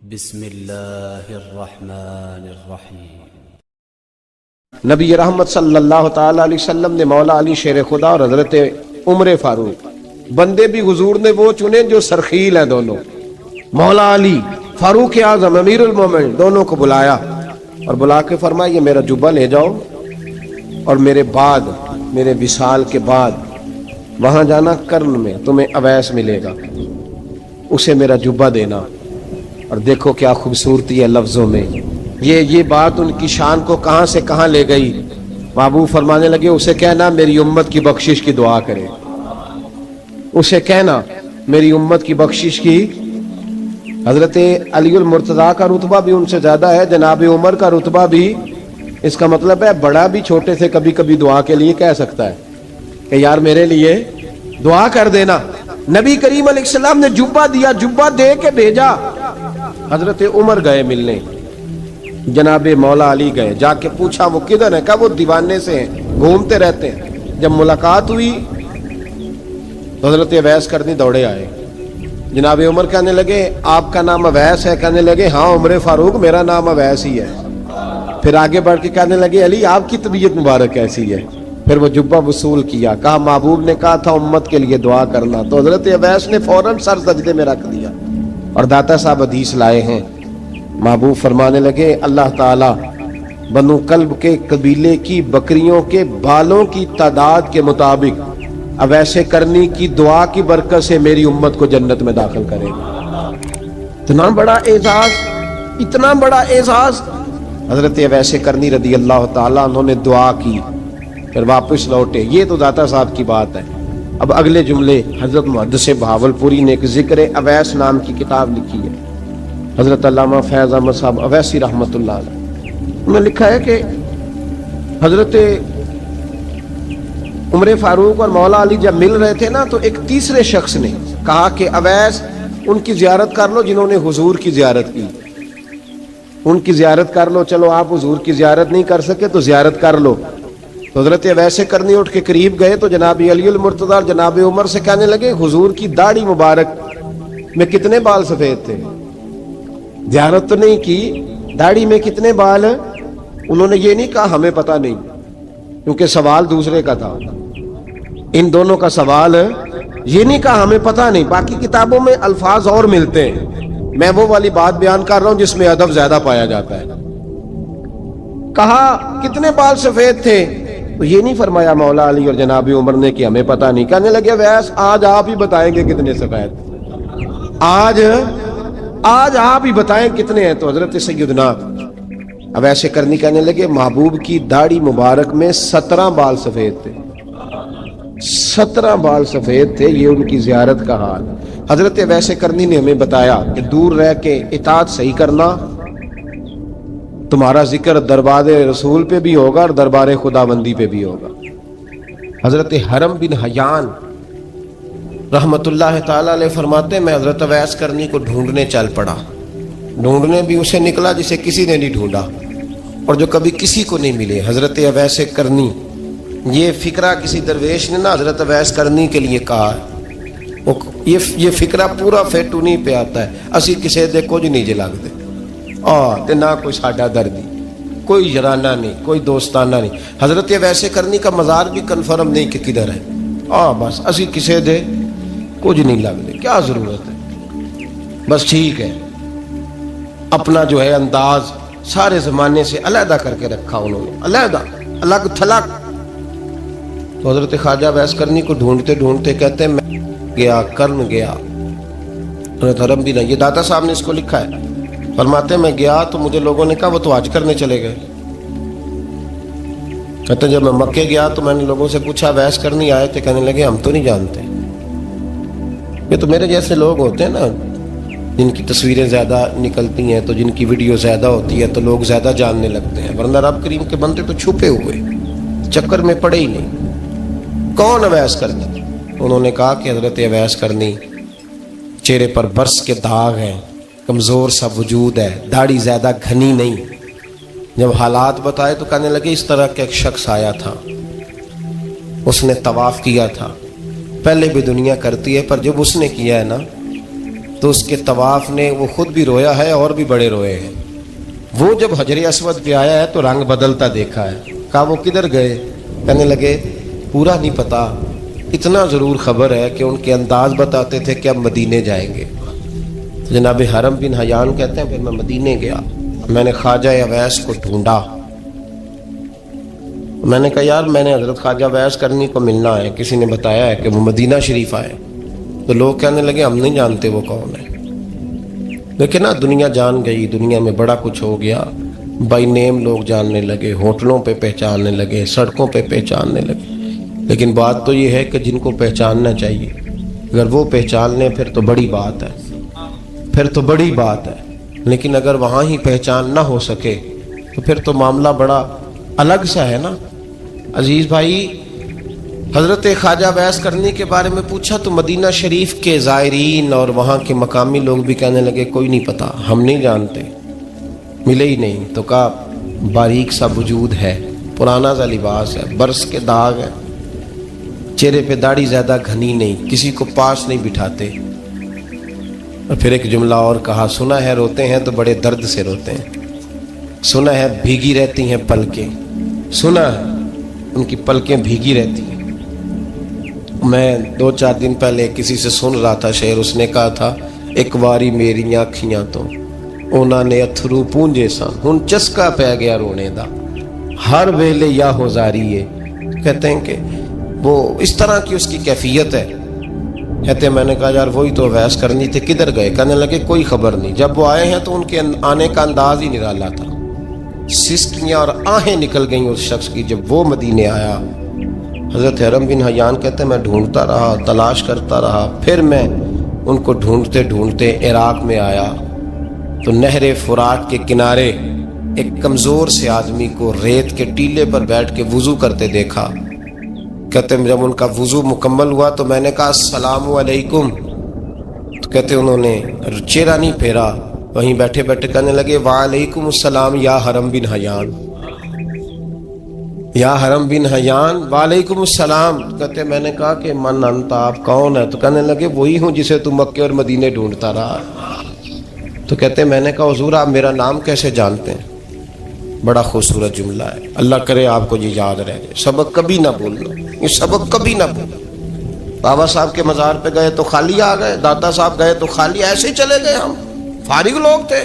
بسم اللہ الرحمن الرحیم۔ نبی رحمت صلی اللہ تعالی علیہ وسلم نے مولا علی شیر خدا اور حضرت عمر فاروق بندے بھی حضور نے وہ چنے جو سرخیل ہیں دونوں، مولا علی فاروق اعظم امیر المومنین دونوں کو بلایا اور بلا کے فرمایا یہ میرا جبہ لے جاؤ اور میرے بعد میرے وصال کے بعد وہاں جانا کرن میں تمہیں اویس ملے گا، اسے میرا جبہ دینا۔ اور دیکھو کیا خوبصورتی ہے لفظوں میں، یہ بات ان کی شان کو کہاں سے کہاں لے گئی۔ محبوب فرمانے لگے اسے کہنا میری امت کی بخشش کی دعا کرے، اسے کہنا میری امت کی بخشش کی۔ حضرت علی المرتضیٰ کا رتبہ بھی ان سے زیادہ ہے، جناب عمر کا رتبہ بھی، اس کا مطلب ہے بڑا بھی چھوٹے سے کبھی کبھی دعا کے لیے کہہ سکتا ہے کہ یار میرے لیے دعا کر دینا۔ نبی کریم علیہ السلام نے جبہ دیا، جبہ دے کے بھیجا۔ حضرت عمر گئے ملنے، جناب مولا علی گئے، جا کے پوچھا وہ کدھر ہے، کہا وہ دیوانے سے ہیں، گھومتے رہتے ہیں۔ جب ملاقات ہوئی تو حضرت اویس کرنی دوڑے آئے، جناب عمر کہنے لگے آپ کا نام اویس ہے؟ کہنے لگے ہاں عمر فاروق میرا نام اویس ہی ہے۔ پھر آگے بڑھ کے کہنے لگے علی آپ کی طبیعت مبارک کیسی ہے؟ پھر وہ جبہ وصول کیا، کہا محبوب نے کہا تھا امت کے لیے دعا کرنا، تو حضرت اویس نے فوراً سر سجدے میں رکھ دیا۔ اور داتا صاحب حدیث لائے ہیں، محبوب فرمانے لگے اللہ تعالیٰ بنو کلب کے قبیلے کی بکریوں کے بالوں کی تعداد کے مطابق اویس کرنی کی دعا کی برکت سے میری امت کو جنت میں داخل کرے گا۔ اتنا بڑا اعزاز، اتنا اعزاز حضرت اویس کرنی رضی اللہ تعالیٰ انہوں نے دعا کی، پھر واپس لوٹے۔ یہ تو داتا صاحب کی بات ہے۔ اب اگلے جملے حضرت محدث بہاولپوری نے ایک ذکر اویس نام کی کتاب لکھی ہے، حضرت علامہ فیض احمد صاحب اویسی رحمۃ اللہ علیہ، انہوں نے لکھا ہے کہ حضرت عمر فاروق اور مولا علی جب مل رہے تھے نا تو ایک تیسرے شخص نے کہا کہ اویس ان کی زیارت کر لو جنہوں نے حضور کی زیارت کی، ان کی زیارت کر لو، چلو آپ حضور کی زیارت نہیں کر سکے تو زیارت کر لو۔ تو حضرت اویس کرنی اٹھ کے قریب گئے تو جناب علی المرتضیٰ اور جناب عمر سے کہنے لگے حضور کی داڑھی مبارک میں کتنے بال سفید تھے؟ زیارت تو نہیں کی، داڑھی میں کتنے بال؟ انہوں نے یہ نہیں کہا ہمیں پتہ نہیں، کیونکہ سوال دوسرے کا تھا، ان دونوں کا سوال یہ نہیں کہا ہمیں پتہ نہیں۔ باقی کتابوں میں الفاظ اور ملتے ہیں، میں وہ والی بات بیان کر رہا ہوں جس میں ادب زیادہ پایا جاتا ہے۔ کہا کتنے بال سفید تھے؟ تو یہ نہیں فرمایا مولا علی اور جناب عمر نے کہ ہمیں پتہ نہیں، کہنے لگے ویس آج آپ ہی بتائیں گے کتنے سفید، آج آپ ہی بتائیں کتنے ہیں۔ تو حضرت سیدنا اویس کرنی کہنے لگے محبوب کی داڑھی مبارک میں 17 بال سفید تھے، 17 بال سفید تھے، یہ ان کی زیارت کا حال۔ حضرت اویس کرنی نے ہمیں بتایا کہ دور رہ کے اطاعت صحیح کرنا، تمہارا ذکر دربار رسول پہ بھی ہوگا اور دربار خداوندی پہ بھی ہوگا۔ حضرت حرم بن حیان رحمت اللہ تعالی علیہ فرماتے ہیں میں حضرت اویس کرنی کو ڈھونڈنے چل پڑا، ڈھونڈنے بھی اسے نکلا جسے کسی نے نہیں ڈھونڈا اور جو کبھی کسی کو نہیں ملے، حضرت اویس کرنی۔ یہ فکرہ کسی درویش نے نا حضرت اویس کرنی کے لیے کہا ہے، یہ فکرہ پورا فیٹونی پہ آتا ہے، اسی کسی دے کچھ نہیں جے لگ دے تے نہ کوئی ساڈا دردی، کوئی یارانہ نہیں، کوئی دوستانہ نہیں۔ حضرت اویس کرنی کا مزار بھی کنفرم نہیں کہ کدھر ہے، بس اسی کسی دے کچھ نہیں لگ دے، کیا ضرورت ہے، بس ٹھیک ہے۔ اپنا جو ہے انداز سارے زمانے سے علیحدہ کر کے رکھا انہوں نے، علیحدہ، الگ تھلگ۔ تو حضرت خواجہ اویس کرنی کو ڈھونڈتے ڈھونڈتے کہتے ہیں میں گیا، کرن گیا، حضرت حرم بھی نہیں، یہ داتا صاحب نے اس کو لکھا ہے، فرماتے میں گیا تو مجھے لوگوں نے کہا وہ تو حج کرنے چلے گئے۔ کہتے ہیں جب میں مکے گیا تو میں نے لوگوں سے پوچھا اویس کرنی آئے تھے؟ کہنے لگے ہم تو نہیں جانتے۔ یہ تو میرے جیسے لوگ ہوتے ہیں نا جن کی تصویریں زیادہ نکلتی ہیں تو جن کی ویڈیو زیادہ ہوتی ہے تو لوگ زیادہ جاننے لگتے ہیں، ورنہ رب کریم کے بندے تو چھپے ہوئے چکر میں پڑے ہی نہیں۔ کون اویس کرنی؟ انہوں نے کہا کہ حضرت اویس کرنی، چہرے پر برس کے داغ ہیں، کمزور سا وجود ہے، داڑھی زیادہ گھنی نہیں۔ جب حالات بتائے تو کہنے لگے اس طرح کا ایک شخص آیا تھا، اس نے طواف کیا تھا، پہلے بھی دنیا کرتی ہے پر جب اس نے کیا ہے نا تو اس کے طواف نے وہ خود بھی رویا ہے اور بھی بڑے روئے ہیں. وہ جب حجر اسود پہ آیا ہے تو رنگ بدلتا دیکھا ہے. کہا وہ کدھر گئے؟ کہنے لگے پورا نہیں پتا، اتنا ضرور خبر ہے کہ ان کے انداز بتاتے تھے کہ اب مدینے جائیں گے. جناب حرم بن حیان کہتے ہیں پھر میں مدینے گیا، میں نے خواجہ اویس کو ڈھونڈا. میں نے کہا یار میں نے حضرت خواجہ اویس کرنی کو ملنا ہے، کسی نے بتایا ہے کہ وہ مدینہ شریف آئے. تو لوگ کہنے لگے ہم نہیں جانتے وہ کون ہے. لیکن نا دنیا جان گئی، دنیا میں بڑا کچھ ہو گیا. بائی نیم لوگ جاننے لگے، ہوٹلوں پہ پہچاننے لگے، سڑکوں پہ پہچاننے لگے. لیکن بات تو یہ ہے کہ جن کو پہچاننا چاہیے اگر وہ پہچان لیں پھر تو بڑی بات ہے، پھر تو بڑی بات ہے. لیکن اگر وہاں ہی پہچان نہ ہو سکے تو پھر تو معاملہ بڑا الگ سا ہے نا. عزیز بھائی، حضرت خواجہ اویس کرنی کے بارے میں پوچھا تو مدینہ شریف کے زائرین اور وہاں کے مقامی لوگ بھی کہنے لگے کوئی نہیں پتا، ہم نہیں جانتے، ملے ہی نہیں. تو کہا باریک سا وجود ہے، پرانا سا لباس ہے، برس کے داغ ہے، چہرے پہ داڑھی زیادہ گھنی نہیں، کسی کو پاس نہیں بٹھاتے. اور پھر ایک جملہ اور کہا، سنا ہے روتے ہیں تو بڑے درد سے روتے ہیں، سنا ہے بھیگی رہتی ہیں پلکیں، سنا ہے ان کی پلکیں بھیگی رہتی ہیں. میں 2-4 دن پہلے کسی سے سن رہا تھا شعر، اس نے کہا تھا ایک واری میری آنکھیاں تو انہوں نے اتھرو پونجے سن، ہن چسکا پہ گیا رونے دا ہر ویلے یا ہو زاری ہے. کہتے ہیں کہ وہ اس طرح کی اس کی کیفیت ہے. کہتے ہیں میں نے کہا یار وہی تو اویس کرنی تھے، کدھر گئے؟ کہنے لگے کوئی خبر نہیں. جب وہ آئے ہیں تو ان کے آنے کا انداز ہی نرالا تھا، سسکیاں اور آہیں نکل گئیں اس شخص کی جب وہ مدینے آیا. حضرت حرم بن حیان کہتے ہیں میں ڈھونڈتا رہا، تلاش کرتا رہا، پھر میں ان کو ڈھونڈتے ڈھونڈتے عراق میں آیا تو نہر فرات کے کنارے ایک کمزور سے آدمی کو ریت کے ٹیلے پر بیٹھ کے وضو کرتے دیکھا. کہتے ہیں جب ان کا وضو مکمل ہوا تو میں نے کہا السلام علیکم. تو کہتے انہوں نے چہرہ نہیں پھیرا، وہیں بیٹھے بیٹھے کہنے لگے وعلیکم السلام یا حرم بن حیان، یا حرم بن حیان وعلیکم السلام. کہتے میں نے کہا کہ من انت، آپ کون ہے؟ تو کہنے لگے وہی ہوں جسے تم مکے اور مدینے ڈھونڈتا رہا. تو کہتے میں نے کہا حضور آپ میرا نام کیسے جانتے ہیں؟ بڑا خوبصورت جملہ ہے، اللہ کرے آپ کو یہ یاد رہ جائے. سبق کبھی نہ بھولنا، یہ سبق کبھی نہ بھولنا. بابا صاحب کے مزار پہ گئے تو خالی آ گئے، دادا صاحب گئے تو خالی ایسے ہی چلے گئے. ہم فارغ لوگ تھے،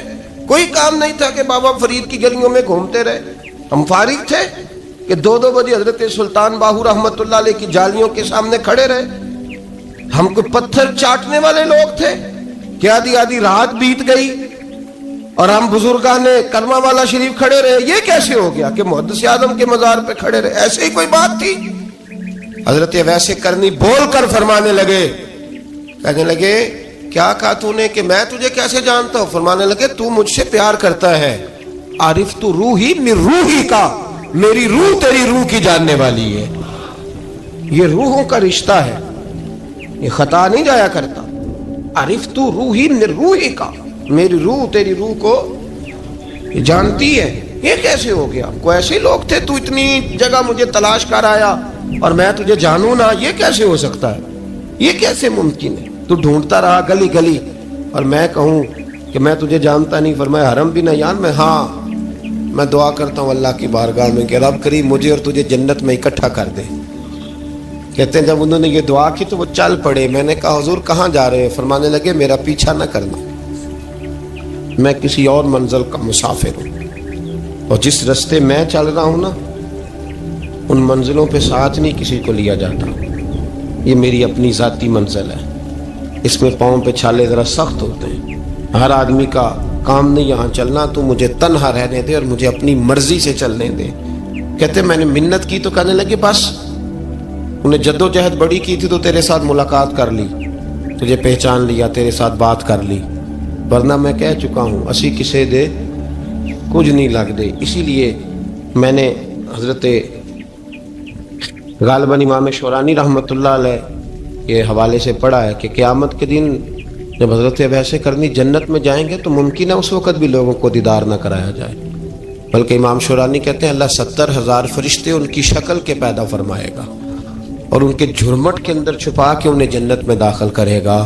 کوئی کام نہیں تھا کہ بابا فرید کی گلیوں میں گھومتے رہے. ہم فارغ تھے کہ 2 بجے حضرت سلطان باہو رحمت اللہ علیہ کی جالیوں کے سامنے کھڑے رہے. ہم کوئی پتھر چاٹنے والے لوگ تھے کہ آدھی رات بیت گئی اور ہم بزرگان کرما والا شریف کھڑے رہے. یہ کیسے ہو گیا کہ محدث اعظم کے مزار پہ کھڑے رہے؟ ایسے ہی کوئی بات تھی؟ حضرت ویسے کرنی بول کر فرمانے لگے، کہنے لگے کیا کہا تو نے کہ میں تجھے کیسے جانتا ہوں؟ فرمانے لگے تو مجھ سے پیار کرتا ہے، عارف تو روحی من روحی کا، میری روح تیری روح کی جاننے والی ہے. یہ روحوں کا رشتہ ہے، یہ خطا نہیں جایا کرتا. عارف تو روحی من روحی کا، میری روح تیری روح کو جانتی ہے. یہ کیسے ہو گیا؟ کوئی ایسے لوگ تھے تو اتنی جگہ مجھے تلاش کر آیا اور میں تجھے جانوں نہ؟ یہ کیسے ہو سکتا ہے؟ یہ کیسے ممکن ہے؟ تو ڈھونڈتا رہا گلی گلی اور میں کہوں کہ میں تجھے جانتا نہیں. فرمایا حرم بن حیان میں، ہاں میں دعا کرتا ہوں اللہ کی بارگاہ میں کہ رب کریم مجھے اور تجھے جنت میں اکٹھا کر دے. کہتے ہیں جب انہوں نے یہ دعا کی تو وہ چل پڑے. میں نے کہا حضور کہاں جا رہے ہیں؟ فرمانے لگے میرا پیچھا نہ کرنا، میں کسی اور منزل کا مسافر ہوں اور جس رستے میں چل رہا ہوں نا ان منزلوں پہ ساتھ نہیں کسی کو لیا جاتا. یہ میری اپنی ذاتی منزل ہے، اس میں پاؤں پہ چھالے ذرا سخت ہوتے ہیں. ہر آدمی کا کام نہیں یہاں چلنا، تو مجھے تنہا رہنے دے اور مجھے اپنی مرضی سے چلنے دے. کہتے میں نے منت کی تو کہنے لگے بس انہیں جد و جہد بڑی کی تھی تو تیرے ساتھ ملاقات کر لی، تجھے پہچان لیا، تیرے ساتھ بات کر لی، ورنہ میں کہہ چکا ہوں اسی کسے دے کچھ نہیں لگ دے. اسی لیے میں نے حضرت غالباً امام شورانی رحمۃ اللہ علیہ کے حوالے سے پڑھا ہے کہ قیامت کے دن جب حضرت ویسے کرنی جنت میں جائیں گے تو ممکن ہے اس وقت بھی لوگوں کو دیدار نہ کرایا جائے، بلکہ امام شورانی کہتے ہیں اللہ 70,000 فرشتے ان کی شکل کے پیدا فرمائے گا اور ان کے جھرمٹ کے اندر چھپا کے انہیں جنت میں داخل کرے گا.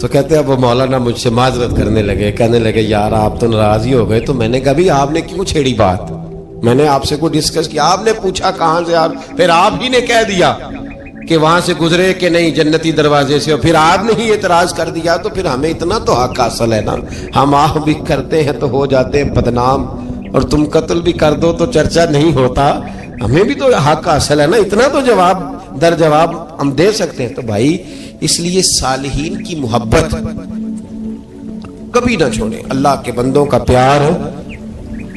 تو کہتے ہیں اب وہ مولانا مجھ سے معذرت کرنے لگے, کہنے لگے یار آپ تو ناراض ہی ہو گئے. تو میں نے کہا بھی آپ نے کیوں چھیڑی بات, میں نے آپ سے کوئی ڈسکس کیا, آپ نے پوچھا کہاں سے, آپ پھر آپ ہی نے کہہ دیا کہ وہاں سے گزرے کہ نہیں جنتی دروازے سے, اور پھر آپ نے ہی اعتراض کر دیا. تو پھر ہمیں اتنا تو حق حاصل ہے نا, ہم آپ بھی کرتے ہیں تو ہو جاتے ہیں بدنام, اور تم قتل بھی کر دو تو چرچا نہیں ہوتا, ہمیں بھی تو حق حاصل ہے نا, اتنا تو جواب در جواب ہم دے سکتے ہیں. تو بھائی اس لیے صالحین کی محبت کبھی نہ چھوڑیں, اللہ کے بندوں کا پیار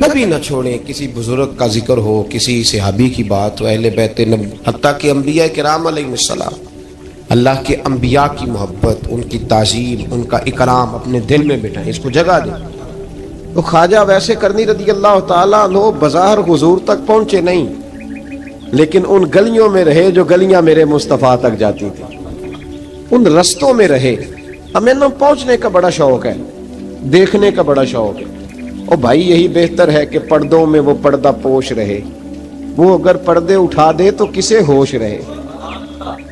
کبھی نہ چھوڑیں. کسی بزرگ کا ذکر ہو, کسی صحابی کی بات ہو, اہل بیت نبی, حتیٰ کہ انبیاء کرام علیہ السلام, اللہ کے انبیاء کی محبت, ان کی تعظیم, ان کا اکرام اپنے دل میں بٹھائیں, اس کو جگہ دیں. تو خواجہ ویسے کرنی رضی اللہ تعالیٰ عنہ بظاہر حضور تک پہنچے نہیں, لیکن ان گلیوں میں رہے جو گلیاں میرے مصطفیٰ تک جاتی تھی, ان رستوں میں رہے. ہمیں نہ پہنچنے کا بڑا شوق ہے, دیکھنے کا بڑا شوق ہے. اور بھائی یہی بہتر ہے کہ پردوں میں وہ پردہ پوش رہے, وہ اگر پردے اٹھا دے تو کسے ہوش رہے.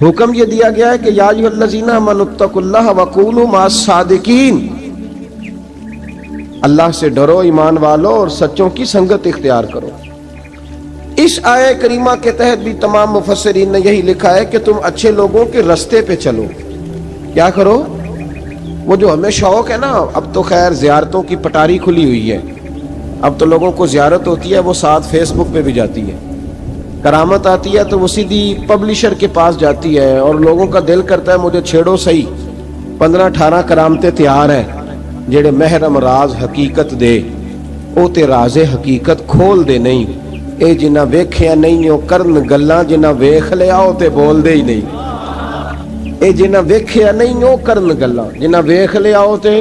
حکم یہ دیا گیا ہے کہ یا ایھا الذین آمنوا اتقوا اللہ وکونوا مع الصادقین, اللہ سے ڈرو ایمان والو اور سچوں کی سنگت اختیار کرو. اس آیہ کریمہ کے تحت بھی تمام مفسرین نے یہی لکھا ہے کہ تم اچھے لوگوں کے رستے پہ چلو. کیا کرو؟ وہ جو ہمیں شوق ہے نا, اب تو خیر زیارتوں کی پٹاری کھلی ہوئی ہے, اب تو لوگوں کو زیارت ہوتی ہے وہ ساتھ فیس بک پہ بھی جاتی ہے, کرامت آتی ہے تو وہ سیدھی پبلشر کے پاس جاتی ہے, اور لوگوں کا دل کرتا ہے مجھے چھیڑو صحیح. 15-18 کرامتیں تیار ہیں, جڑے محرم راز حقیقت دے او تے راز حقیقت کھول دے نہیں. اے جنہ ویکھیا نہیں او کرن گلاں, جنہ ویکھ لیا او تے بول دے ہی نہیں. اے جنہ ویکھیا نہیں او کرن گلاں, جنہ ویکھ لیا او تے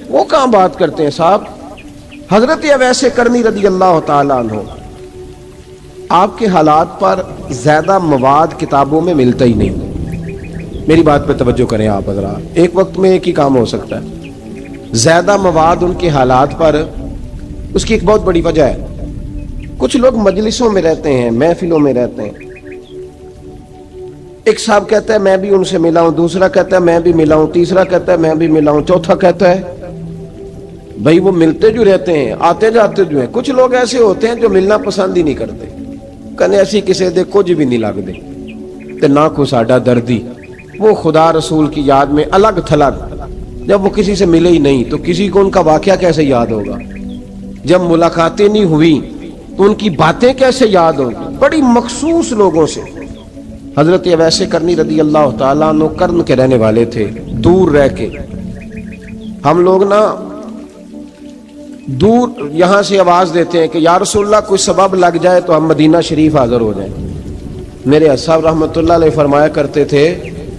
وہ کہاں بات کرتے ہیں صاحب. حضرت اویس کرنی رضی اللہ تعالیٰ عنہ, آپ کے حالات پر زیادہ مواد کتابوں میں ملتا ہی نہیں. میری بات پہ توجہ کریں آپ حضرات, ایک وقت میں ایک ہی کام ہو سکتا ہے. زیادہ مواد ان کے حالات پر, اس کی ایک بہت بڑی وجہ ہے. کچھ لوگ مجلسوں میں رہتے ہیں, محفلوں میں رہتے ہیں, ایک صاحب کہتا ہے میں بھی ان سے ملا ہوں, دوسرا کہتا ہے میں بھی ملا ہوں, تیسرا کہتا ہے میں بھی ملا ہوں, چوتھا کہتا ہے بھائی وہ ملتے جو رہتے ہیں, آتے جاتے جو ہیں. کچھ لوگ ایسے ہوتے ہیں جو ملنا پسند ہی نہیں کرتے, کہنے ایسی کسی دے کچھ بھی نہیں لگ دے تے نہ کو ساڈا دردی. وہ خدا رسول کی یاد میں الگ تھلگ, جب وہ کسی سے ملے ہی نہیں تو کسی کو ان کا واقعہ کیسے یاد ہوگا, جب ملاقاتیں نہیں ہوئی تو ان کی باتیں کیسے یاد ہوگی. بڑی مخصوص لوگوں سے. حضرت اویس کرنی رضی اللہ تعالیٰ عنہ کرن کے رہنے والے تھے, دور رہ کے. ہم لوگ نا دور یہاں سے آواز دیتے ہیں کہ یا رسول اللہ کوئی سبب لگ جائے تو ہم مدینہ شریف حاضر ہو جائیں. میرے صاحب رحمۃ اللہ علیہ فرمایا کرتے تھے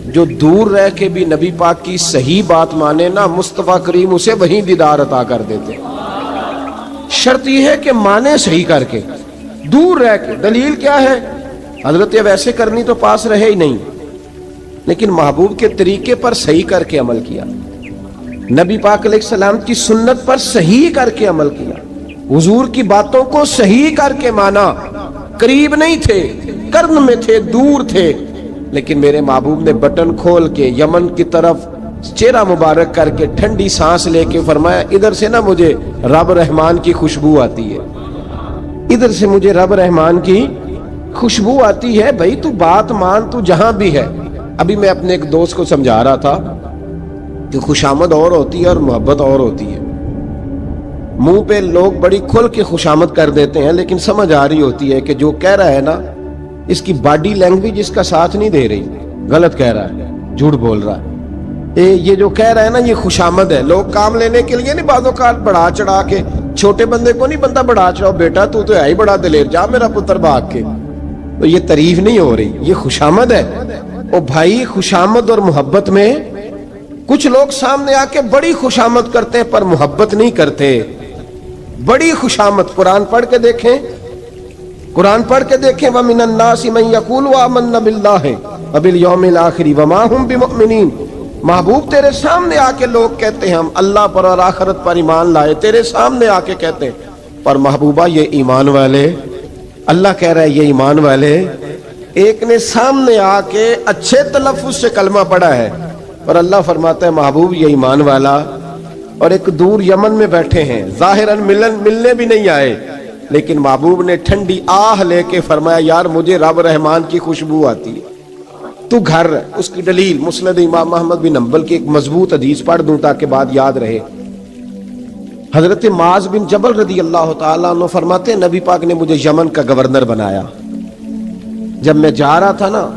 جو دور رہ کے بھی نبی پاک کی صحیح بات مانے نا, مصطفیٰ کریم اسے وہیں دیدار عطا کر دیتے. شرط یہ ہے کہ مانے صحیح کر کے, دور رہ کے. دلیل کیا ہے؟ حضرت اویس کرنی تو پاس رہے ہی نہیں, لیکن محبوب کے طریقے پر صحیح کر کے عمل کیا, نبی پاک علیہ السلام کی سنت پر صحیح کر کے عمل کیا, حضور کی باتوں کو صحیح کر کے مانا. قریب نہیں تھے, کرن میں تھے, دور تھے, لیکن میرے محبوب نے بٹن کھول کے یمن کی طرف چہرہ مبارک کر کے ٹھنڈی سانس لے کے فرمایا ادھر سے نا مجھے رب رحمان کی خوشبو آتی ہے, ادھر سے مجھے رب رحمان کی خوشبو آتی ہے. بھائی تو بات مان, تو جہاں بھی ہے. ابھی میں اپنے ایک دوست کو سمجھا رہا تھا کہ خوشامد اور ہوتی ہے اور محبت اور ہوتی ہے. منہ پہ لوگ بڑی کھل کے خوشامد کر دیتے ہیں, لیکن سمجھ آ رہی ہوتی ہے کہ جو کہہ رہا ہے نا اس کی باڈی لینگویج اس کا ساتھ نہیں دے رہی, غلط کہہ رہا ہے, جھوٹ بول رہا ہے. یہ جو کہہ رہا ہے نا یہ خوشامد ہے. لوگ کام لینے کے لیے نہیں بعض اوقات بڑھا چڑھا کے, چھوٹے بندے کو نہیں بندہ بڑھا چڑھاؤ, بیٹا تو ہے ہی بڑا دلیر, جا میرا پتر بھاگ کے. تو یہ تعریف نہیں ہو رہی, یہ خوشامد ہے. او بھائی خوشامد اور محبت میں کچھ لوگ سامنے آ کے بڑی خوشامد کرتے ہیں پر محبت نہیں کرتے. بڑی خوشامد قرآن پڑھ کے دیکھیں, قرآن پڑھ کے دیکھیں وَمِنَ النَّاسِ مَن يَقُولُ آمَنَّا بِاللَّهِ وَبِالْيَوْمِ الْآخِرِ وَمَا هُمْ بِمُؤْمِنِينَ. محبوب تیرے سامنے آ کے لوگ کہتے ہیں ہم اللہ پر اور آخرت پر ایمان لائے, تیرے سامنے آ کے کہتے ہیں, پر محبوبہ یہ ایمان والے, اللہ کہہ رہا ہے یہ ایمان والے. ایک نے سامنے آ کے اچھے تلفظ سے کلمہ پڑھا ہے, اور اللہ فرماتا ہے محبوب یہ ایمان والا اور ایک دور یمن میں بیٹھے ہیں، ظاہراً ملنے بھی نہیں آئے، لیکن محبوب نے ٹھنڈی آہ لے کے فرمایا یار مجھے رب رحمان کی خوشبو آتی ہے، تو گھر۔ اس کی دلیل مسند امام احمد بن حنبل کی ایک مضبوط حدیث پڑھ دوں تاکہ بات یاد رہے۔ حضرت معاذ بن جبل رضی اللہ تعالیٰ عنہ فرماتے ہیں نبی پاک نے مجھے یمن کا گورنر بنایا۔ جب میں جا رہا تھا نا،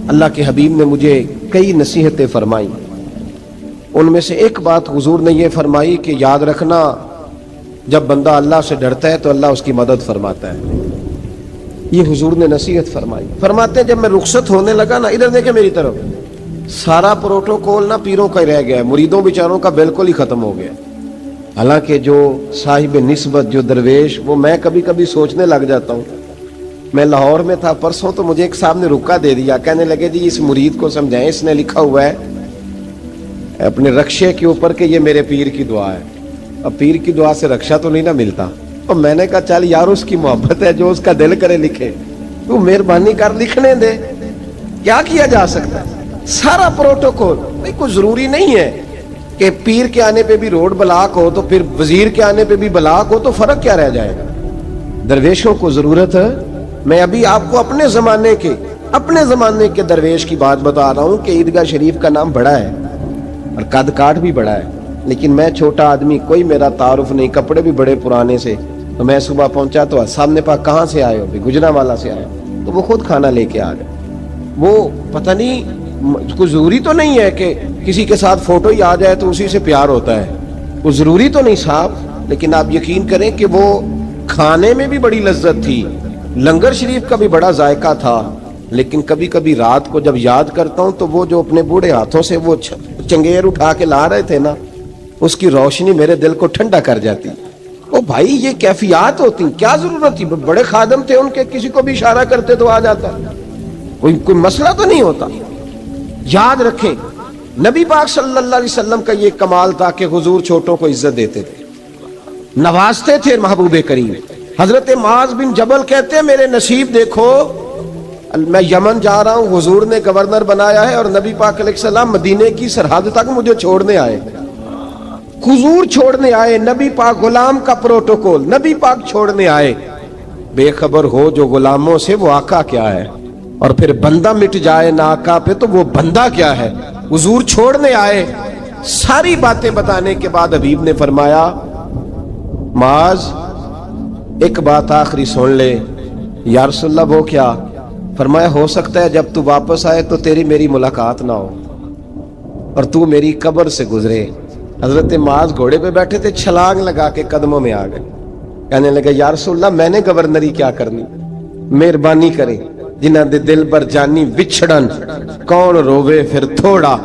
اللہ کے حبیب نے مجھے کئی نصیحتیں فرمائیں، ان میں سے ایک بات حضور نے یہ فرمائی کہ یاد رکھنا جب بندہ اللہ سے ڈرتا ہے تو اللہ اس کی مدد فرماتا ہے۔ یہ حضور نے نصیحت فرمائی۔ فرماتے ہیں جب میں رخصت ہونے لگا نا، ادھر دیکھیں میری طرف، سارا پروٹوکول نا پیروں کا ہی رہ گیا ہے، مریدوں بیچاروں کا بالکل ہی ختم ہو گیا۔ حالانکہ جو صاحب نسبت، جو درویش، وہ میں کبھی کبھی سوچنے لگ جاتا ہوں۔ میں لاہور میں تھا پرسوں، تو مجھے ایک صاحب نے رکا دے دیا، کہنے لگے جی اس مرید کو سمجھائیں، اس نے لکھا ہوا ہے اپنے رکشے کے اوپر کہ یہ میرے پیر کی دعا ہے۔ اب پیر کی دعا سے رکشہ تو نہیں نہ ملتا، اور میں نے کہا چل یار اس کی محبت ہے، جو اس کا دل کرے لکھے، تو مہربانی کر لکھنے دے، کیا کیا جا سکتا ہے۔ سارا پروٹوکول بھائی کوئی ضروری نہیں ہے کہ پیر کے آنے پہ بھی روڈ بلاک ہو تو پھر وزیر کے آنے پہ بھی بلاک ہو، تو فرق کیا رہ جائے گا۔ درویشوں کو ضرورت ہے۔ میں ابھی آپ کو اپنے زمانے کے درویش کی بات بتا رہا ہوں کہ عیدگاہ شریف کا نام بڑا ہے اور قد کاٹ بھی بڑا ہے، لیکن میں چھوٹا آدمی، کوئی میرا تعارف نہیں، کپڑے بھی بڑے پرانے سے، تو میں صبح پہنچا تو سامنے پاک کہاں سے آئے ہو؟ گجرانوالہ سے آئے ہو، تو وہ خود کھانا لے کے آ گئے۔ وہ پتہ نہیں، کوئی ضروری تو نہیں ہے کہ کسی کے ساتھ فوٹو ہی آ جائے تو اسی سے پیار ہوتا ہے، وہ ضروری تو نہیں صاحب، لیکن آپ یقین کریں کہ وہ کھانے میں بھی بڑی لذت تھی، لنگر شریف کا بھی بڑا ذائقہ تھا۔ لیکن کبھی کبھی رات کو جب یاد کرتا ہوں تو وہ جو اپنے بوڑھے ہاتھوں سے وہ چنگیر اٹھا کے لا رہے تھے نا، اس کی روشنی میرے دل کو ٹھنڈا کر جاتی۔ او بھائی یہ کیفیات ہوتی، کیا ضرورت تھی؟ بڑے خادم تھے ان کے، کسی کو بھی اشارہ کرتے تو آ جاتا، کوئی مسئلہ تو نہیں ہوتا۔ یاد رکھیں نبی پاک صلی اللہ علیہ وسلم کا یہ کمال تھا کہ حضور چھوٹوں کو عزت دیتے تھے، نوازتے تھے محبوب کریم۔ حضرت معاذ بن جبل کہتے ہیں میرے نصیب دیکھو، میں یمن جا رہا ہوں، حضور نے گورنر بنایا ہے، اور نبی پاک علیہ السلام مدینے کی سرحد تک مجھے چھوڑنے آئے، حضور چھوڑنے آئے، نبی پاک غلام کا پروٹوکول، نبی پاک چھوڑنے آئے۔ بے خبر ہو جو غلاموں سے وہ آقا کیا ہے، اور پھر بندہ مٹ جائے نہ آقا پہ تو وہ بندہ کیا ہے۔ حضور چھوڑنے آئے، ساری باتیں بتانے کے بعد حبیب نے فرمایا معاذ ایک بات آخری سن لے۔ یا رسول اللہ وہ کیا؟ فرمایا ہو سکتا ہے جب تو واپس آئے تو تیری میری ملاقات نہ ہو اور تو میری قبر سے گزرے۔ حضرت معاذ گھوڑے پہ بیٹھے تھے، چھلانگ لگا کے قدموں میں آ گئے، کہنے لگے یا رسول اللہ میں نے گورنری کیا کرنی، مہربانی کرے، جنہ دے دل بر جانی وچھڑن کون روے پھر تھوڑا،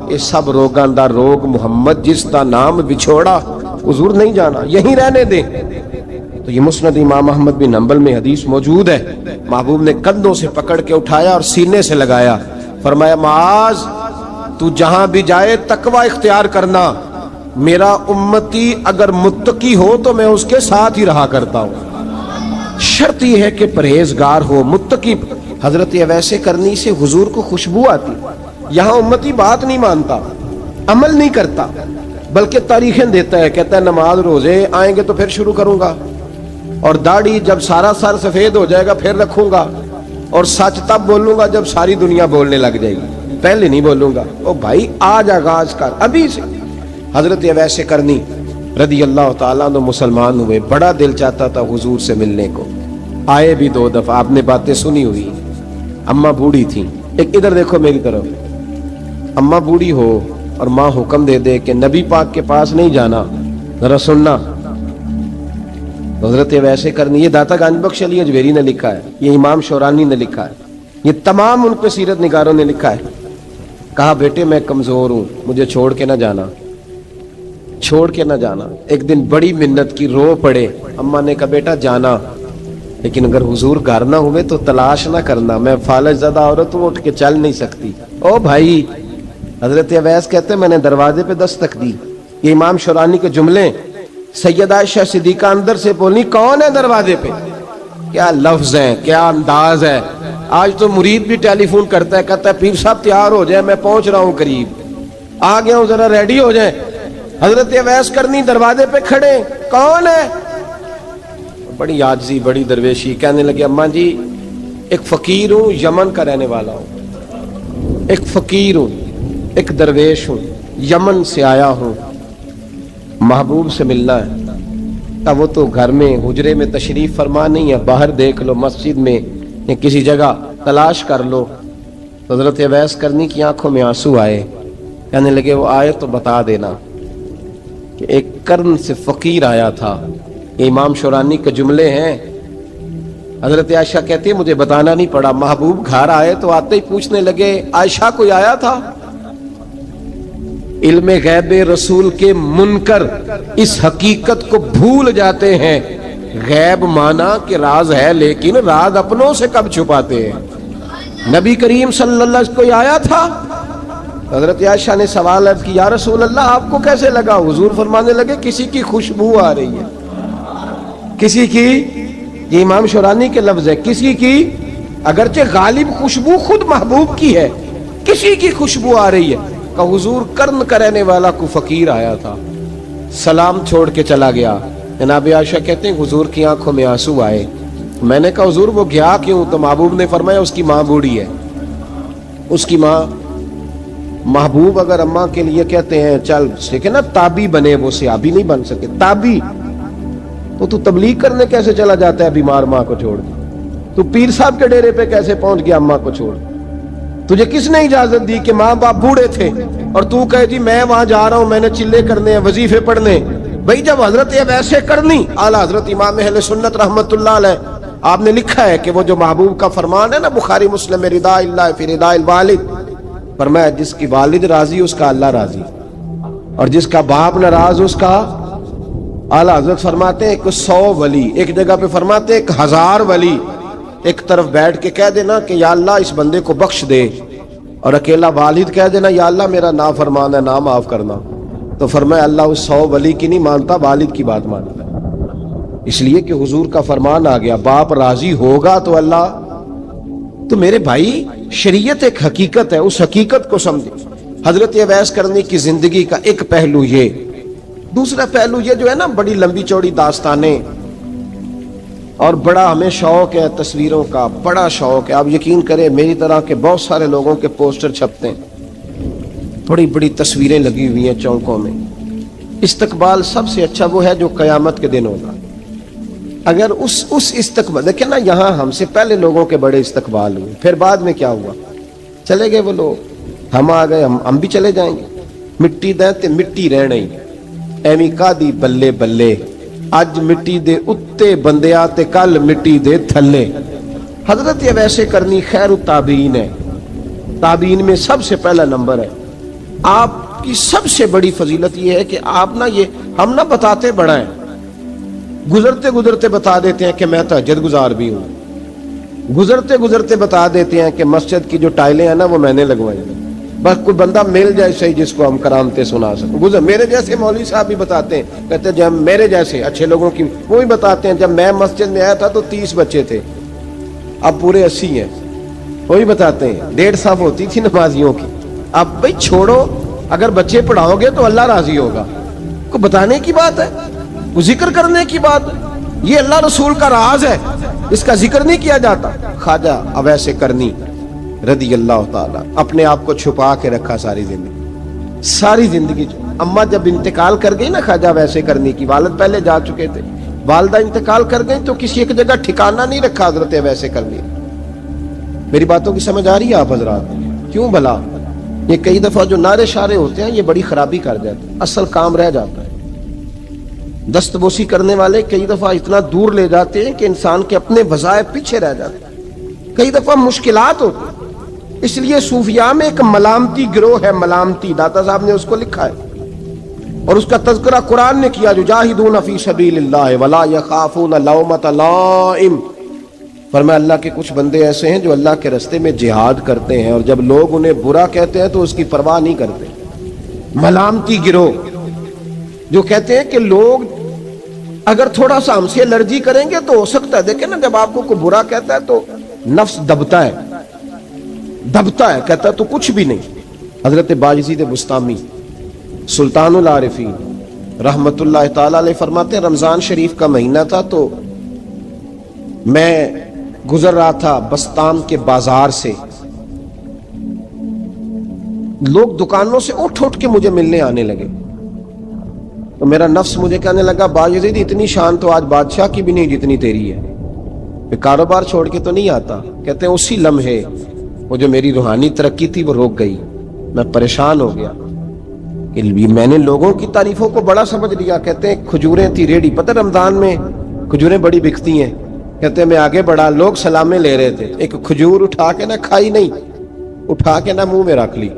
یہ سب روگاں دا روگ محمد جس دا نام بچھوڑا۔ حضور نہیں جانا، یہیں رہنے دیں۔ تو یہ مسند امام احمد بن حنبل میں حدیث موجود ہے، محبوب نے کندھوں سے پکڑ کے اٹھایا اور سینے سے لگایا، فرمایا معاذ تو جہاں بھی جائے تقوی اختیار کرنا، میرا امتی اگر متقی ہو تو میں اس کے ساتھ ہی رہا کرتا ہوں، شرط یہ ہے کہ پرہیزگار ہو، متقی۔ حضرت ویسے کرنی سے حضور کو خوشبو آتی۔ یہاں امتی بات نہیں مانتا، عمل نہیں کرتا، بلکہ تاریخیں دیتا ہے، کہتا ہے نماز روزے آئیں گے تو پھر شروع کروں گا، اور داڑھی جب سارا سر سفید ہو جائے گا پھر رکھوں گا، اور سچ تب بولوں گا جب ساری دنیا بولنے لگ جائے گی، پہلے نہیں بولوں گا۔ او بھائی آج آغاز کر ابھی سے۔ حضرت ویسے کرنی رضی اللہ تعالیٰ عنہ مسلمان ہوئے، بڑا دل چاہتا تھا حضور سے ملنے کو، آئے بھی 2 دفعہ، آپ نے باتیں سنی ہوئی۔ اماں بوڑھی تھیں، ایک ادھر دیکھو میری طرف، اماں بوڑھی ہو اور ماں حکم دے دے کہ نبی پاک کے پاس نہیں جانا، ذرا سننا۔ حضرت ویسے کرنی، یہ داتا گنج بخش علی اجویری نے لکھا ہے، یہ امام شورانی نے لکھا ہے، یہ تمام ان پہ سیرت نگاروں نے لکھا ہے۔ کہا بیٹے میں کمزور ہوں، مجھے چھوڑ کے نہ جانا، چھوڑ کے نہ جانا۔ ایک دن بڑی منت کی، رو پڑے، اماں نے کہا بیٹا جانا، لیکن اگر حضور گھر نہ ہوئے تو تلاش نہ کرنا، میں فالج زدہ عورت ہوں، اٹھ کے چل نہیں سکتی۔ او بھائی، حضرت اویس کہتے ہیں میں نے دروازے پہ دستک دی، یہ امام شورانی کے جملے، سیدہ عائشہ صدیقہ اندر سے بولنی کون ہے دروازے پہ؟ کیا لفظ ہیں، کیا انداز ہے۔ آج تو مرید بھی ٹیلی فون کرتا ہے، کہتا ہے پیر صاحب تیار ہو جائے میں پہنچ رہا ہوں قریب۔ آ گیا ہوں ذرا ریڈی ہو جائیں. حضرت اویس کرنی دروازے پہ کھڑے, کون ہے؟ بڑی عاجزی, بڑی درویشی. کہنے لگے اماں جی ایک فقیر ہوں, یمن کا رہنے والا ہوں, ایک فقیر ہوں, ایک درویش ہوں, یمن سے آیا ہوں, محبوب سے ملنا ہے. اب وہ تو گھر میں حجرے میں تشریف فرما نہیں ہے, باہر دیکھ لو, مسجد میں یا کسی جگہ تلاش کر لو. حضرت اویس کرنی کی آنکھوں میں آنسو آئے. کہنے لگے وہ آئے تو بتا دینا کہ ایک کرن سے فقیر آیا تھا. یہ امام شورانی کے جملے ہیں. حضرت عائشہ کہتی ہے مجھے بتانا نہیں پڑا, محبوب گھر آئے تو آتے ہی پوچھنے لگے عائشہ کوئی آیا تھا؟ علم غیب رسول کے منکر اس حقیقت کو بھول جاتے ہیں. غیب مانا کہ راز ہے, لیکن راز اپنوں سے کب چھپاتے ہیں. نبی کریم صلی اللہ علیہ وسلم کوئی آیا تھا؟ حضرت عائشہ نے سوال عرض کی یا رسول اللہ آپ کو کیسے لگا؟ حضور فرمانے لگے کسی کی خوشبو آ رہی ہے. کسی کی, یہ امام شورانی کے لفظ ہے, کسی کی, اگرچہ غالب خوشبو خود محبوب کی ہے, کسی کی خوشبو آ رہی ہے. کہ حضور کرن کا رہنے والا کو فقیر آیا تھا, سلام چھوڑ کے چلا گیا. جناب عائشہ کہتے ہیں حضور کی آنکھوں میں آنسو آئے. میں نے کہا حضور وہ گیا کیوں؟ تو محبوب نے فرمایا اس کی ماں بوڑھی ہے. اس کی ماں, محبوب اگر اماں کے لیے کہتے ہیں چل ٹھیک ہے نا تابی بنے, وہ صحابی نہیں بن سکے, تابی, تو تبلیغ کرنے کیسے چلا جاتا ہے بیمار ماں کو چھوڑ کے؟ تو پیر صاحب کے ڈیرے پہ کیسے پہنچ گیا اماں کو چھوڑ؟ تجھے کس نے اجازت دی کہ ماں باپ بوڑھے تھے اور تو کہے جی میں وہاں جا رہا ہوں, میں نے چلے کرنے ہیں, وظیفے پڑھنے؟ بھئی جب حضرت ویسے کرنی اعلیٰ حضرت امام اہل سنت رحمت اللہ علیہ آپ نے لکھا ہے کہ وہ جو محبوب کا فرمان ہے نا بخاری مسلم میں, رضا اللہ فی رضا الوالد, فرمایا جس کی والد راضی اس کا اللہ راضی, اور جس کا باپ ناراض اس کا. اعلیٰ حضرت فرماتے ہیں ایک 100 ولی, ایک جگہ پہ فرماتے ہیں 1000 ولی ایک طرف بیٹھ کے کہہ دینا کہ یا اللہ اس بندے کو بخش دے, اور اکیلا والد کہہ دینا یا اللہ میرا نافرمان ہے نا معاف کرنا. تو فرمایا اللہ اس 100 ولی کی نہیں مانتا, والد کی بات مانتا. اس لیے کہ حضور کا فرمان آ گیا باپ راضی ہوگا تو اللہ. تو میرے بھائی شریعت ایک حقیقت ہے, اس حقیقت کو سمجھے. حضرت اویس کرنی کی زندگی کا ایک پہلو یہ, دوسرا پہلو یہ جو ہے نا بڑی لمبی چوڑی داستانیں, اور بڑا ہمیں شوق ہے تصویروں کا, بڑا شوق ہے. آپ یقین کریں میری طرح کے بہت سارے لوگوں کے پوسٹر چھپتے ہیں, بڑی بڑی تصویریں لگی ہوئی ہیں چوکوں میں. استقبال سب سے اچھا وہ ہے جو قیامت کے دن ہوگا. اگر اس استقبال دیکھیں نا, یہاں ہم سے پہلے لوگوں کے بڑے استقبال ہوئے, پھر بعد میں کیا ہوا, چلے گئے وہ لوگ, ہم آ گئے, ہم بھی چلے جائیں گے. مٹی دیں تے مٹی رہنا ہی, ایویں کا دی بلے بلے, اج مٹی دے اتے بندیا تے کل مٹی دے تھلے. حضرت ویسے کرنی خیر التابعین ہے, تابعین میں سب سے پہلا نمبر ہے. آپ کی سب سے بڑی فضیلت یہ ہے کہ آپ نا, یہ ہم نہ بتاتے بڑا ہیں, گزرتے گزرتے بتا دیتے ہیں کہ میں تہجد گزار بھی ہوں, گزرتے گزرتے بتا دیتے ہیں کہ مسجد کی جو ٹائلیں ہیں نا وہ میں نے لگوائی ہیں. بس کوئی بندہ مل جائے صحیح جس کو ہم کرامتیں سنا سکیں. میرے جیسے مولوی صاحب بھی بتاتے ہیں, کہتے ہیں جب میرے جیسے اچھے لوگوں کی وہ بھی بتاتے ہیں جب میں مسجد میں آیا تھا تو 30 بچے تھے, اب پورے 80 ہیں. وہی بتاتے ہیں 1.5 صف ہوتی تھی نمازیوں کی. اب بھائی چھوڑو, اگر بچے پڑھاؤ گے تو اللہ راضی ہوگا. کو بتانے کی بات ہے, وہ ذکر کرنے کی بات ہے. یہ اللہ رسول کا راز ہے, اس کا ذکر نہیں کیا جاتا. خواجہ اویس کرنی رضی اللہ تعالیٰ اپنے آپ کو چھپا کے رکھا ساری زندگی. اماں جب انتقال کر گئی نا خواجہ اویس کرنی کی, والد پہلے جا چکے تھے, والدہ انتقال کر گئی تو کسی ایک جگہ ٹھکانہ نہیں رکھا حضرت اویس کرنی. میری باتوں کی سمجھ آ رہی ہے آپ حضرات؟ کیوں بھلا یہ کئی دفعہ جو نعرے شارے ہوتے ہیں یہ بڑی خرابی کر جاتے ہیں, اصل کام رہ جاتا ہے. دست بوسی کرنے والے کئی دفعہ اتنا دور لے جاتے ہیں کہ انسان کے اپنے وظائف پیچھے رہ جاتے ہیں, کئی دفعہ مشکلات ہوتی ہیں. اس لیے صوفیاء میں ایک ملامتی گروہ ہے, ملامتی, داتا صاحب نے اس کو لکھا ہے اور اس کا تذکرہ قرآن نے کیا, جو جاہدون فی سبیل اللہ ولا یخافون لومۃ لائم. فرمایا اللہ کے کچھ بندے ایسے ہیں جو اللہ کے راستے میں جہاد کرتے ہیں اور جب لوگ انہیں برا کہتے ہیں تو اس کی پرواہ نہیں کرتے. ملامتی گروہ جو کہتے ہیں کہ لوگ اگر تھوڑا سا ہم سے الرجی کریں گے تو ہو سکتا ہے, دیکھیں نا جب آپ کو کوئی برا کہتا ہے تو نفس دبتا ہے, کہتا ہے تو کچھ بھی نہیں, حضرت باجزید بستامی سلطان العارفین رحمت اللہ تعالی علیہ فرماتے ہیں رمضان شریف کا مہینہ تھا تو میں گزر رہا تھا بستام کے بازار سے، لوگ دکانوں سے اٹھ اٹھ کے مجھے ملنے آنے لگے، تو میرا نفس مجھے کہنے لگا باجزید اتنی شان تو آج بادشاہ کی بھی نہیں جتنی تیری ہے، میں کاروبار چھوڑ کے تو نہیں آتا۔ کہتے ہیں اسی لمحے وہ جو میری روحانی ترقی تھی وہ روک گئی، میں پریشان ہو گیا کہ میں نے لوگوں کی تعریفوں کو بڑا سمجھ لیا۔ کہتے ہیں کھجوریں تھی ریڈی، پتہ رمضان میں کھجوریں بڑی بکتی ہیں، کہتے ہیں میں آگے بڑھا، لوگ سلامیں لے رہے تھے، ایک کھجور اٹھا کے نہ کھائی نہیں، اٹھا کے نہ منہ میں رکھ لی،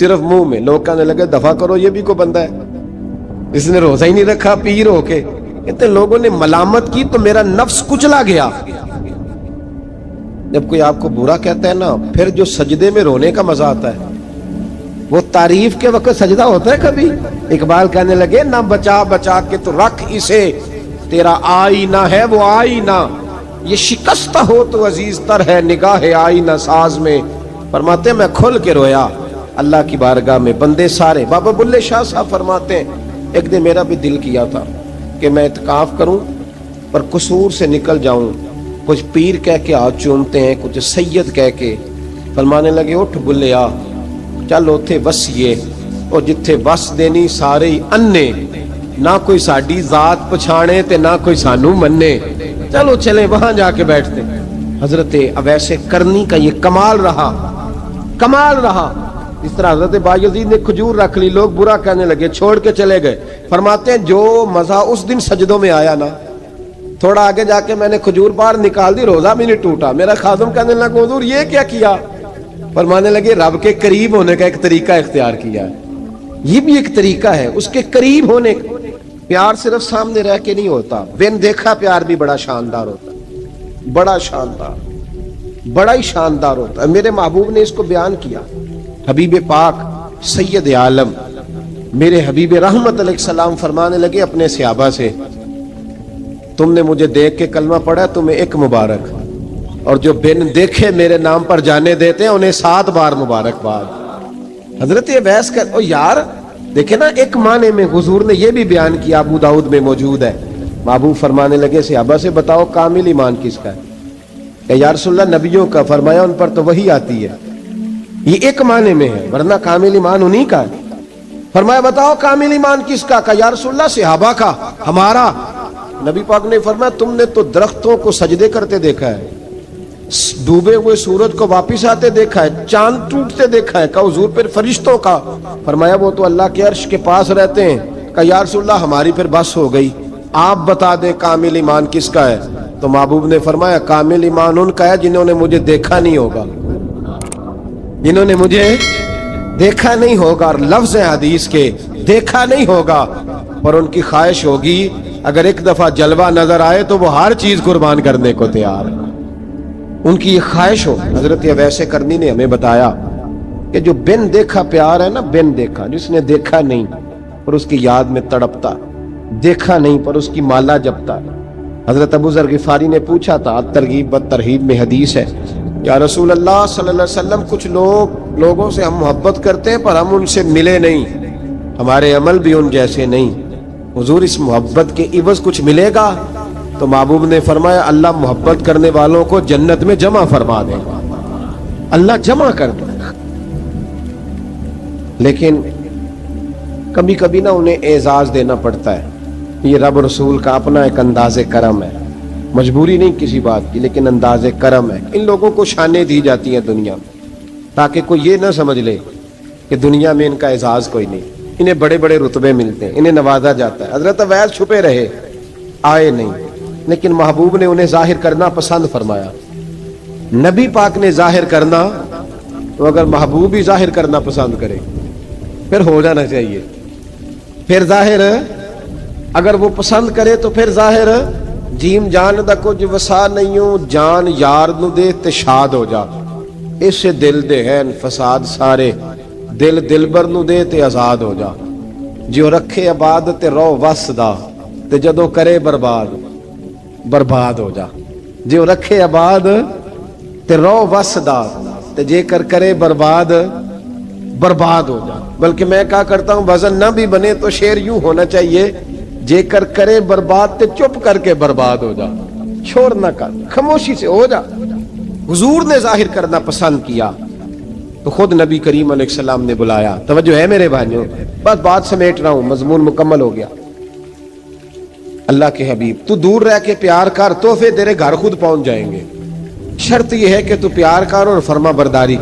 صرف منہ میں۔ لوگ کہنے لگے دفع کرو، یہ بھی کوئی بندہ ہے، اس نے روزہ ہی نہیں رکھا پیر ہو کے۔ کہتے ہیں لوگوں نے ملامت کی تو میرا نفس کچلا گیا۔ جب کوئی آپ کو برا کہتا ہے نا، پھر جو سجدے میں رونے کا مزہ آتا ہے، وہ تعریف کے وقت سجدہ ہوتا ہے کبھی؟ اقبال کہنے لگے نہ بچا بچا کے تو رکھ اسے، تیرا آئینہ ہے وہ آئینہ، یہ شکستہ ہو تو عزیز تر ہے نگاہ آئینہ ساز میں۔ فرماتے ہیں میں کھل کے رویا اللہ کی بارگاہ میں، بندے سارے۔ بابا بلے شاہ صاحب فرماتے ہیں ایک دن میرا بھی دل کیا تھا کہ میں اعتکاف کروں پر قصور سے نکل جاؤں، کچھ پیر کہہ کے ہاتھ چومتے ہیں، کچھ سید کہہ کے۔ فرمانے لگے اٹھ بلے آ، چل اوتھے وسیے اور جتھے وس دینی سارے ہی انے، نہ کوئی ساڈی ذات پچھانے تے نہ کوئی سانو مننے، چلو چلیں وہاں جا کے بیٹھتے۔ حضرت اویس کرنی کا یہ کمال رہا، کمال رہا۔ اس طرح حضرت باجزید نے کھجور رکھ لی، لوگ برا کہنے لگے، چھوڑ کے چلے گئے۔ فرماتے ہیں جو مزہ اس دن سجدوں میں آیا نا، تھوڑا آگے جا کے میں نے کھجور باہر نکال دی، روزہ بھی نہیں ٹوٹا۔ میرا خادم کہنے لگا حضور یہ کیا کیا؟ فرمانے لگے رب کے قریب ہونے کا ایک طریقہ اختیار کیا ہے، یہ بھی ایک طریقہ ہے اس کے قریب ہونے کا۔ پیار صرف سامنے رہ کے نہیں ہوتا، بن دیکھا پیار بھی بڑا شاندار ہوتا ہے، بڑا شاندار، بڑا ہی شاندار ہوتا ہے۔ میرے محبوب نے اس کو بیان کیا، حبیب پاک سید عالم میرے حبیب رحمت علیہ السلام فرمانے لگے اپنے صحابہ سے، تم نے مجھے دیکھ کے کلمہ پڑھا تمہیں ایک مبارک، اور جو بن دیکھے میرے نام پر جانے دیتے ہیں انہیں 7 بار مبارکباد۔ حضرت اویس کا او یار دیکھیں نا، ایک معنی میں حضور نے یہ بھی بیان کیا، ابو داؤد میں موجود ہے۔ محبوب فرمانے لگے صحابہ سے بتاؤ کامل ایمان کس کا ہے؟ کہ یا رسول اللہ نبیوں کا۔ فرمایا ان پر تو وہی آتی ہے، یہ ایک معنی میں ہے، ورنہ کامل ایمان انہی کا ہے۔ فرمایا بتاؤ کامل ایمان کس کا؟ کہ یا رسول اللہ صحابہ کا، ہمارا۔ نبی پاک نے فرمایا تم نے تو درختوں کو سجدے کرتے دیکھا ہے، ڈوبے ہوئے سورج کو واپس آتے دیکھا ہے، چاند ٹوٹتے دیکھا ہے۔ کہ حضور پھر فرشتوں کا؟ فرمایا وہ تو اللہ کے عرش کے پاس رہتے ہیں۔ کہ یا رسول اللہ ہماری پھر بس ہو گئی، آپ بتا دیں کامل ایمان کس کا ہے؟ تو محبوب نے فرمایا کامل ایمان ان کا ہے جنہوں نے مجھے دیکھا نہیں ہوگا، جنہوں نے مجھے دیکھا نہیں ہوگا، اور لفظ حدیث کے دیکھا نہیں ہوگا، پر ان کی خواہش ہوگی اگر ایک دفعہ جلوہ نظر آئے تو وہ ہر چیز قربان کرنے کو تیار ہے، ان کی یہ خواہش ہو۔ حضرت اویس کرنی نے ہمیں بتایا کہ جو بن دیکھا پیار ہے نا، بن دیکھا، جس نے دیکھا نہیں پر اس کی یاد میں تڑپتا، دیکھا نہیں پر اس کی مالا جپتا۔ حضرت ابو ذر غفاری نے پوچھا تھا، ترغیب و ترہیب میں حدیث ہے، یا رسول اللہ صلی اللہ علیہ وسلم کچھ لوگوں سے ہم محبت کرتے ہیں پر ہم ان سے ملے نہیں، ہمارے عمل بھی ان جیسے نہیں، حضور اس محبت کے عوض کچھ ملے گا؟ تو محبوب نے فرمایا اللہ محبت کرنے والوں کو جنت میں جمع فرما دے گا، اللہ جمع کر دے گا۔ لیکن کبھی کبھی نا انہیں اعزاز دینا پڑتا ہے، یہ رب رسول کا اپنا ایک انداز کرم ہے، مجبوری نہیں کسی بات کی، لیکن انداز کرم ہے۔ ان لوگوں کو شانیں دی جاتی ہیں دنیا میں تاکہ کوئی یہ نہ سمجھ لے کہ دنیا میں ان کا اعزاز کوئی نہیں، انہیں بڑے بڑے رتبے ملتے ہیں، انہیں نوازا جاتا ہے۔ حضرت اویس چھپے رہے، آئے نہیں، لیکن محبوب نے انہیں ظاہر کرنا پسند فرمایا۔ نبی پاک نے ظاہر کرنا تو اگر محبوب ہی ظاہر کرنا پسند کرے پھر ہو جانا چاہیے، پھر ظاہر اگر وہ پسند کرے تو پھر ظاہر جیم جان دا کچھ وسا نہیں ہوں، جان یار نو دے تے شاد ہو جا، اس سے دل دے ہیں فساد سارے، دل دلبر نو دے تے آزاد ہو جا، جو رکھے آباد تے رو وس دا تے جدو کرے برباد ہو جا، جو رکھے آباد تے رو وس دا تے جے کر کرے برباد برباد ہو جا. بلکہ میں کہا کرتا ہوں وزن نہ بھی بنے تو شعر یوں ہونا چاہیے جے کر کرے برباد تے چپ کر کے برباد ہو جا. شور نہ کر, خاموشی سے ہو جا. حضور نے ظاہر کرنا پسند کیا تو خود نبی کریم علیہ السلام نے بلایا. توجہ ہے میرے بھائیوں, بس بات سمیٹ رہا ہوں, مضمون مکمل ہو گیا. اللہ کے حبیب تو دور رہ کے پیار کر, تحفے تیرے گھر خود پہنچ جائیں گے. شرط یہ ہے کہ تو پیار کر اور فرما برداری کر.